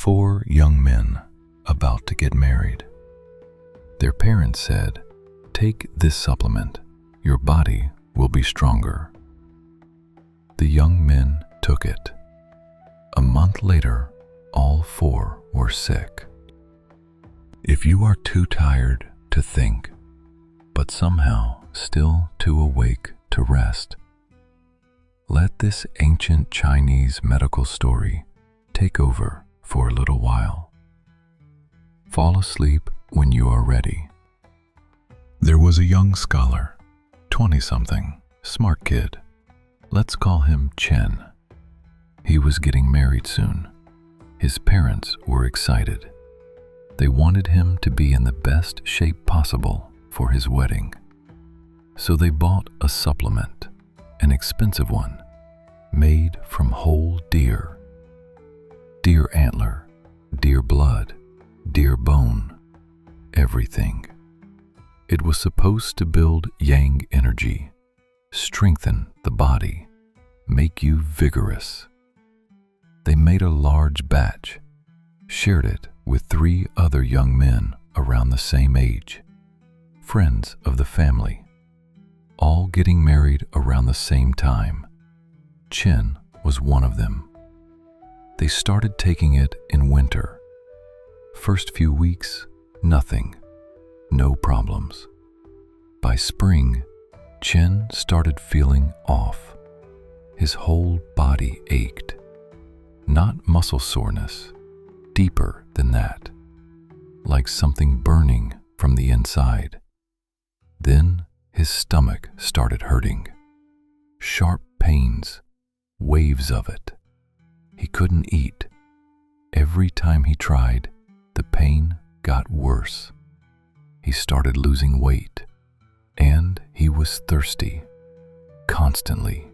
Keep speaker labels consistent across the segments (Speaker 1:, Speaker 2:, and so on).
Speaker 1: 4 young men about to get married. Their parents said, "Take this supplement. Your body will be stronger." The young men took it. A month later, all 4 were sick. If you are too tired to think, but somehow still too awake to rest, let this ancient Chinese medical story take over for a little while. Fall asleep when you are ready. There was a young scholar, 20-something, smart kid. Let's call him Chen. He was getting married soon. His parents were excited. They wanted him to be in the best shape possible for his wedding. So they bought a supplement, an expensive one, made from whole deer. Deer antler, deer blood, deer bone, everything. It was supposed to build yang energy, strengthen the body, make you vigorous. They made a large batch, shared it with 3 other young men around the same age, friends of the family, all getting married around the same time. Chen was one of them. They started taking it in winter. First few weeks, nothing, no problems. By spring, Chen started feeling off. His whole body ached. Not muscle soreness, deeper than that, like something burning from the inside. Then his stomach started hurting. Sharp pains, waves of it. He couldn't eat. Every time he tried, the pain got worse. He started losing weight, and he was thirsty, constantly.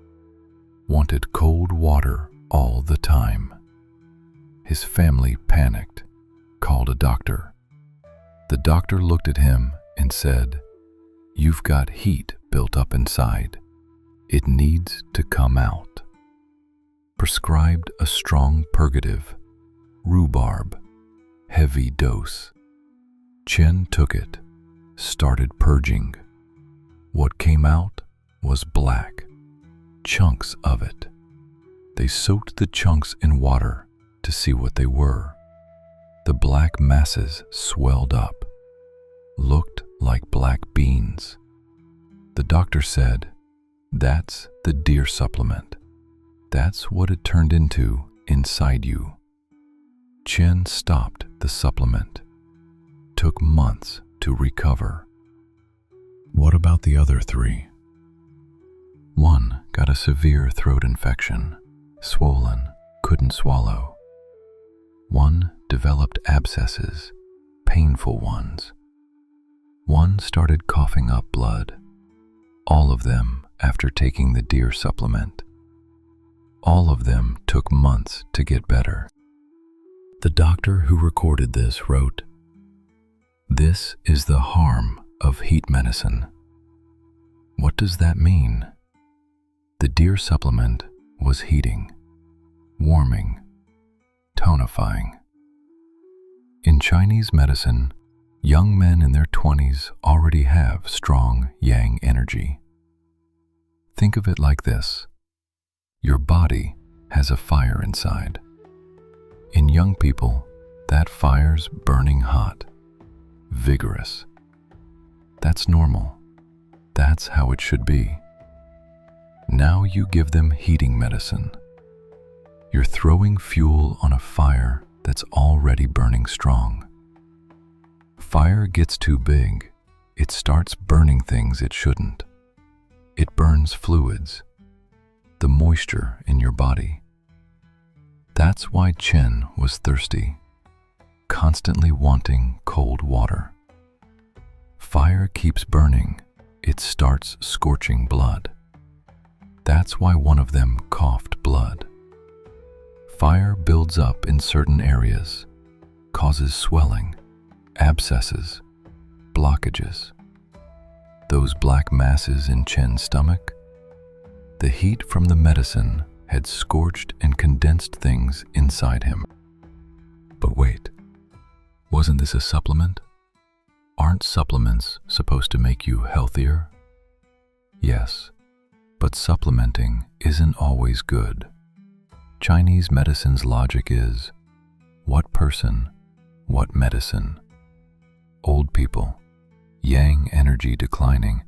Speaker 1: Wanted cold water all the time. His family panicked, called a doctor. The doctor looked at him and said, "You've got heat built up inside. It needs to come out." Prescribed a strong purgative, rhubarb, heavy dose. Chen took it, started purging. What came out was black, chunks of it. They soaked the chunks in water to see what they were. The black masses swelled up, looked like black beans. The doctor said, "That's the deer supplement. That's what it turned into inside you." Chen stopped the supplement. Took months to recover. What about the other 3? One got a severe throat infection, swollen, couldn't swallow. One developed abscesses, painful ones. One started coughing up blood. All of them after taking the deer supplement. All of them took months to get better. The doctor who recorded this wrote, "This is the harm of heat medicine." What does that mean? The deer supplement was heating, warming, tonifying. In Chinese medicine, young men in their 20s already have strong yang energy. Think of it like this. Your body has a fire inside. In young people, that fire's burning hot, vigorous. That's normal. That's how it should be. Now you give them heating medicine. You're throwing fuel on a fire that's already burning strong. Fire gets too big, it starts burning things it shouldn't. It burns fluids, the moisture in your body. That's why Chen was thirsty, constantly wanting cold water. Fire keeps burning, it starts scorching blood. That's why one of them coughed blood. Fire builds up in certain areas, causes swelling, abscesses, blockages. Those black masses in Chen's stomach, the heat from the medicine had scorched and condensed things inside him. But wait, wasn't this a supplement? Aren't supplements supposed to make you healthier? Yes, but supplementing isn't always good. Chinese medicine's logic is, what person, what medicine? Old people, yang energy declining,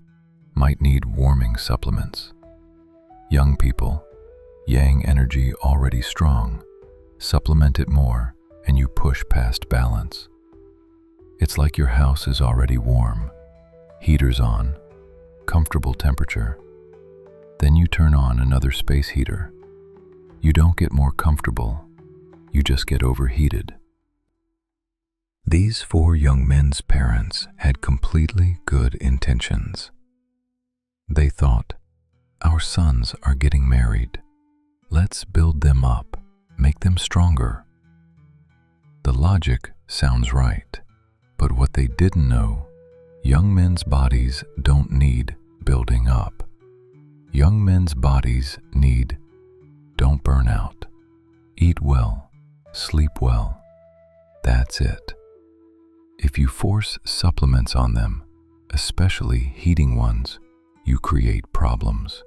Speaker 1: might need warming supplements. Young people, yang energy already strong, supplement it more and you push past balance. It's like your house is already warm, heaters on, comfortable temperature. Then you turn on another space heater. You don't get more comfortable, you just get overheated. These 4 young men's parents had completely good intentions. They thought, our sons are getting married. Let's build them up, make them stronger. The logic sounds right, but what they didn't know, young men's bodies don't need building up. Young men's bodies need don't burn out, eat well, sleep well. That's it. If you force supplements on them, especially heating ones, you create problems.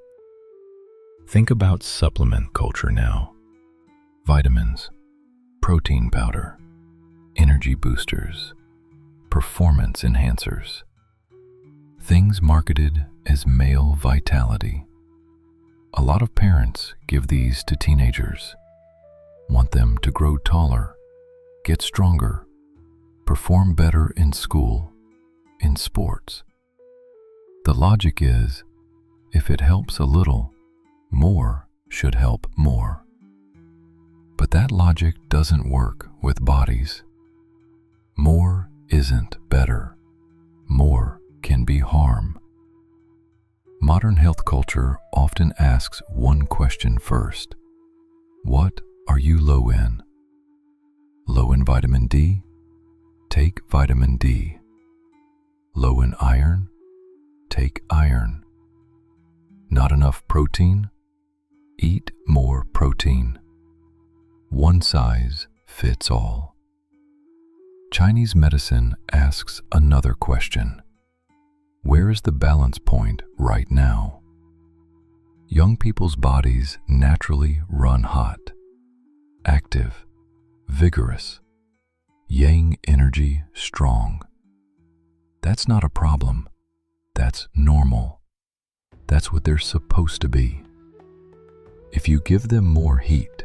Speaker 1: Think about supplement culture now. Vitamins, protein powder, energy boosters, performance enhancers. Things marketed as male vitality. A lot of parents give these to teenagers, want them to grow taller, get stronger, perform better in school, in sports. The logic is, if it helps a little, more should help more. But that logic doesn't work with bodies. More isn't better. More can be harm. Modern health culture often asks one question first. What are you low in? Low in vitamin D? Take vitamin D. Low in iron? Take iron. Not enough protein? Eat more protein. One size fits all. Chinese medicine asks another question. Where is the balance point right now? Young people's bodies naturally run hot, active, vigorous, yang energy strong. That's not a problem. That's normal. That's what they're supposed to be. If you give them more heat,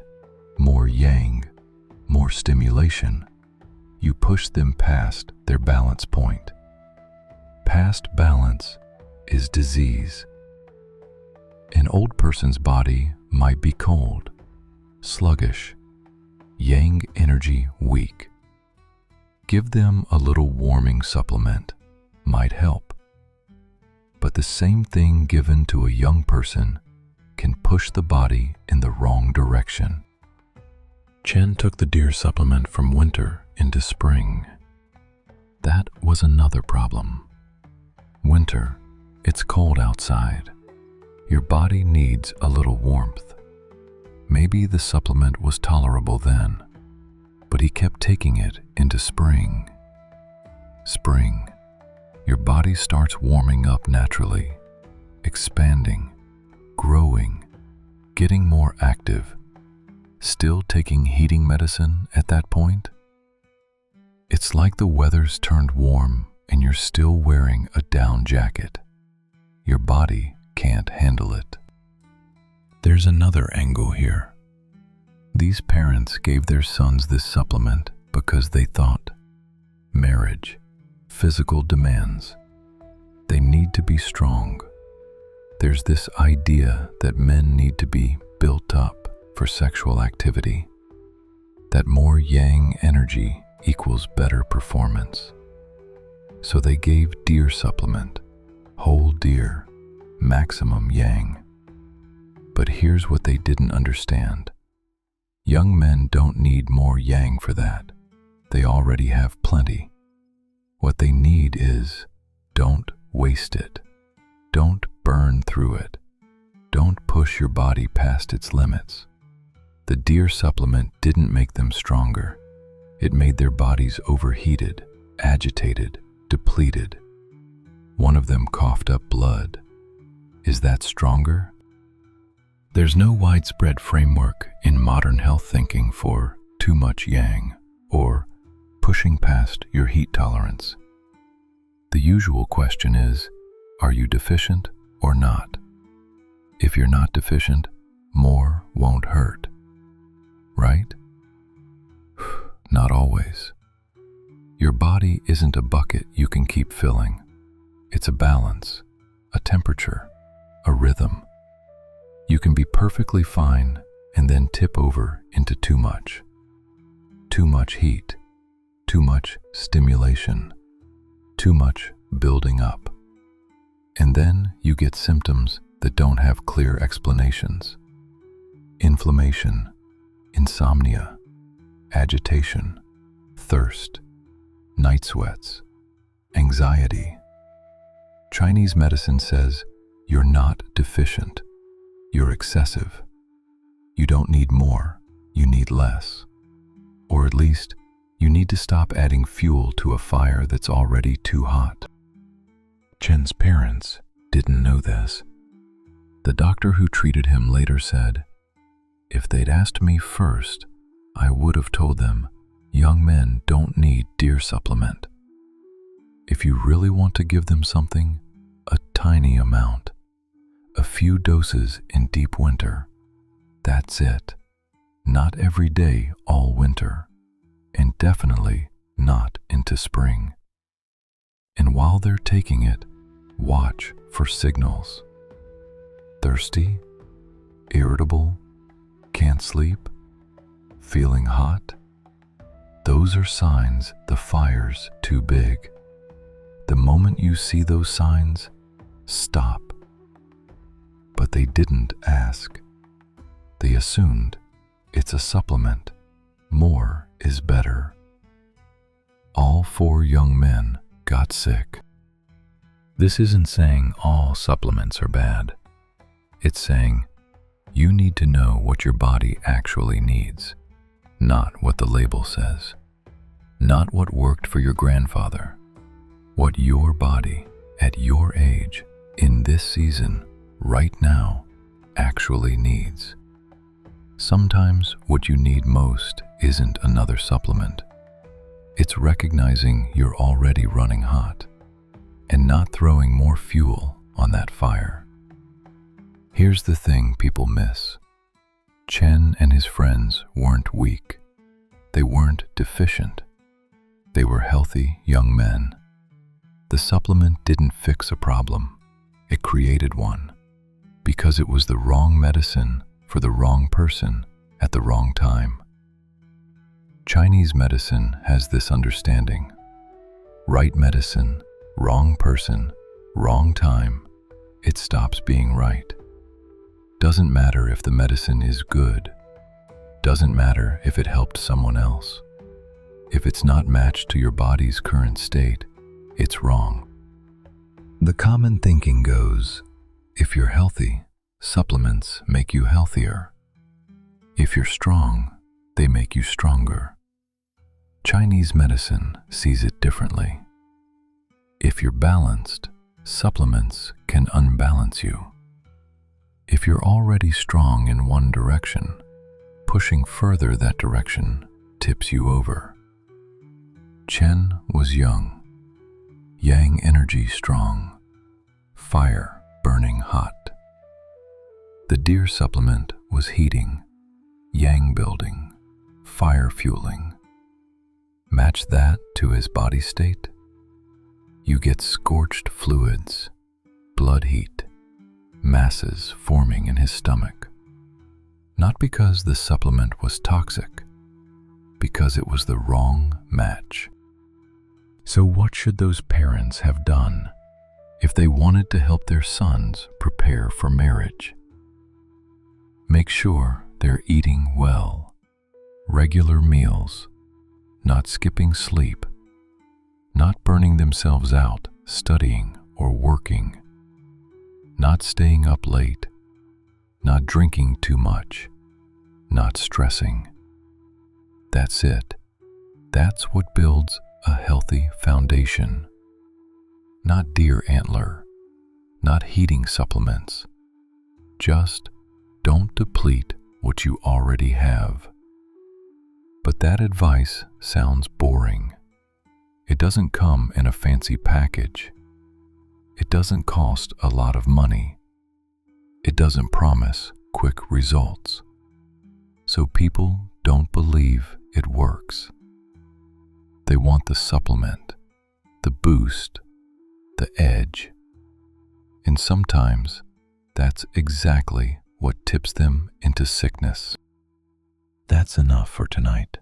Speaker 1: more yang, more stimulation, you push them past their balance point. Past balance is disease. An old person's body might be cold, sluggish, yang energy weak. Give them a little warming supplement, might help. But the same thing given to a young person can push the body in the wrong direction. Chen took the deer supplement from winter into spring. That was another problem. Winter, it's cold outside. Your body needs a little warmth. Maybe the supplement was tolerable then, but he kept taking it into spring. Spring, your body starts warming up naturally, expanding, growing, getting more active. Still taking heating medicine at that point? It's like the weather's turned warm and you're still wearing a down jacket. Your body can't handle it. There's another angle here. These parents gave their sons this supplement because they thought, marriage, physical demands. They need to be strong. There's this idea that men need to be built up for sexual activity, that more yang energy equals better performance. So they gave deer supplement, whole deer, maximum yang. But here's what they didn't understand. Young men don't need more yang for that. They already have plenty. What they need is, don't waste it. Don't burn through it. Don't push your body past its limits. The deer supplement didn't make them stronger. It made their bodies overheated, agitated, depleted. One of them coughed up blood. Is that stronger? There's no widespread framework in modern health thinking for too much yang or pushing past your heat tolerance. The usual question is, are you deficient or not? If you're not deficient, more won't hurt. Right? Not always. Your body isn't a bucket you can keep filling. It's a balance, a temperature, a rhythm. You can be perfectly fine and then tip over into too much. Too much heat, too much stimulation, too much building up. And then you get symptoms that don't have clear explanations. Inflammation, insomnia, agitation, thirst, night sweats, anxiety. Chinese medicine says you're not deficient, you're excessive. You don't need more, you need less. Or at least, you need to stop adding fuel to a fire that's already too hot. Chen's parents didn't know this. The doctor who treated him later said, "If they'd asked me first, I would have told them young men don't need deer supplement. If you really want to give them something, a tiny amount, a few doses in deep winter, that's it. Not every day all winter, and definitely not into spring. And while they're taking it, watch for signals. Thirsty, irritable, can't sleep, feeling hot. Those are signs the fire's too big. The moment you see those signs, stop." But they didn't ask. They assumed it's a supplement. More is better. All 4 young men got sick. This isn't saying all supplements are bad. It's saying you need to know what your body actually needs, not what the label says, not what worked for your grandfather, what your body at your age, in this season, right now, actually needs. Sometimes what you need most isn't another supplement. It's recognizing you're already running hot and not throwing more fuel on that fire. Here's the thing people miss. Chen and his friends weren't weak. They weren't deficient. They were healthy young men. The supplement didn't fix a problem. It created one, because it was the wrong medicine for the wrong person at the wrong time. Chinese medicine has this understanding. Right medicine, wrong person, wrong time, it stops being right. Doesn't matter if the medicine is good. Doesn't matter if it helped someone else. If it's not matched to your body's current state, it's wrong. The common thinking goes, if you're healthy, supplements make you healthier. If you're strong, they make you stronger. Chinese medicine sees it differently. If you're balanced, supplements can unbalance you. If you're already strong in one direction, pushing further that direction tips you over. Chen was young, yang energy strong, fire burning hot. The deer supplement was heating, yang building, fire fueling. Match that to his body state, you get scorched fluids, blood heat, masses forming in his stomach. Not because the supplement was toxic, because it was the wrong match. So what should those parents have done if they wanted to help their sons prepare for marriage? Make sure they're eating well, regular meals, not skipping sleep, not burning themselves out studying or working, not staying up late, not drinking too much, not stressing. That's it. That's what builds a healthy foundation. Not deer antler, not heating supplements. Just don't deplete what you already have. But that advice sounds boring. It doesn't come in a fancy package. It doesn't cost a lot of money. It doesn't promise quick results. So people don't believe it works. They want the supplement, the boost, the edge. And sometimes that's exactly what tips them into sickness. That's enough for tonight.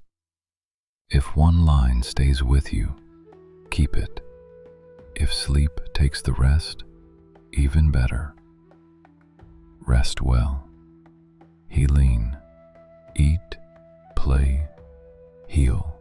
Speaker 1: If one line stays with you, keep it. If sleep takes the rest, even better. Rest well. Heerin. Eat, play, heal.